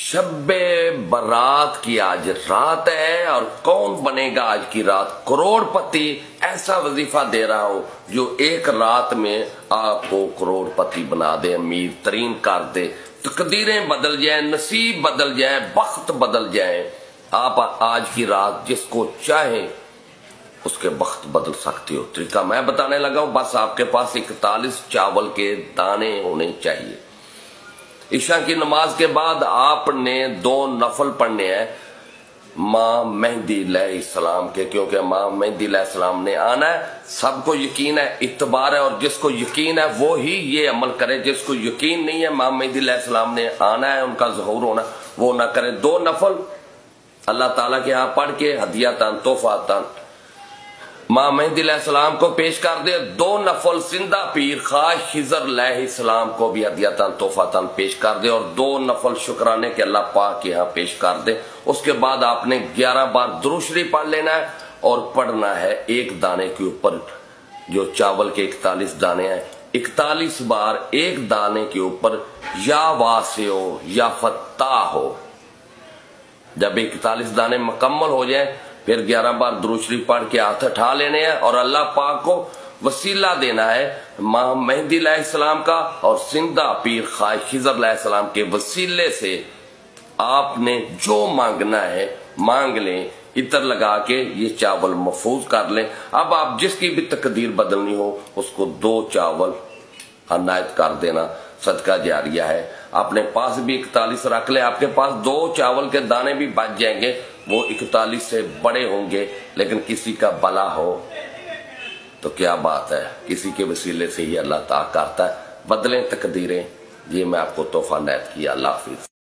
شب برات کی آج رات ہے اور کون بنے گا آج کی رات کروڑ پتی ایسا وظیفہ دے رہا ہوں جو ایک رات میں آپ کو کروڑ پتی بنا دے، امیر ترین کر دے، تقدیریں بدل جائیں، نصیب بدل جائیں، بخت بدل جائیں۔ آپ آج کی رات جس کو چاہیں اس کے بخت بدل سکتے ہو۔ طریقہ میں بتانے لگا ہوں، بس آپ کے پاس 41 چاول کے دانے ہونے چاہیے۔ عشاء کی نماز کے بعد آپ نے 2 نفل پڑھنے ہیں ماں مہدی علیہ السلام کے، کیونکہ ماں مہدی علیہ السلام نے آنا ہے۔ سب کو یقین ہے، اعتبار ہے، اور جس کو یقین ہے وہی یہ عمل کرے، جس کو یقین نہیں ہے ماں مہدی علیہ السلام نے آنا ہے، ان کا ظہور ہونا، وہ نہ کرے۔ 2 نفل اللہ تعالیٰ کے ہاں پڑھ کے ہدیتاً تحفاتاً ماں مہدی علیہ السلام کو پیش کر دے۔ 2 نفل زندہ پیر خواجہ خضر علیہ السلام کو بھی ہدیتاً تحفاتاً پیش کر دے، اور 2 نفل شکرانے کے اللہ پاک کے ہاں پیش کر دے۔ اس کے بعد آپ نے 11 بار درود شریف پڑھ لینا ہے، اور پڑھنا ہے ایک دانے کے اوپر، جو چاول کے 41 دانے ہیں، 41 بار ایک دانے کے اوپر یا واسع ہو یا فتاح ہو۔ جب 41 دانے مکمل ہو جائیں پھر 11 بار درود شریف پڑھ کے ہاتھ اٹھا لینے ہیں، اور اللہ پاک کو وسیلہ دینا ہے ماں مہدی علیہ السلام کا اور زندہ پیر خواجہ خضر علیہ السلام کے وسیلے سے آپ نے جو مانگنا ہے مانگ لیں۔ عطر لگا کے یہ چاول محفوظ کر لیں۔ اب آپ جس کی بھی تقدیر بدلنی ہو اس کو 2 چاول عنایت کر دینا، صدقہ جاریہ ہے۔ اپنے پاس بھی 41 رکھ لیں، آپ کے پاس 2 چاول کے دانے بھی بچ جائیں گے، وہ 41 سے بڑے ہوں گے، لیکن کسی کا بلا ہو تو کیا بات ہے، کسی کے وسیلے سے ہی اللہ تعالیٰ کرتا ہے۔ بدلیں تقدیریں، یہ میں آپ کو تحفہ عنایت کیا۔ اللہ حافظ۔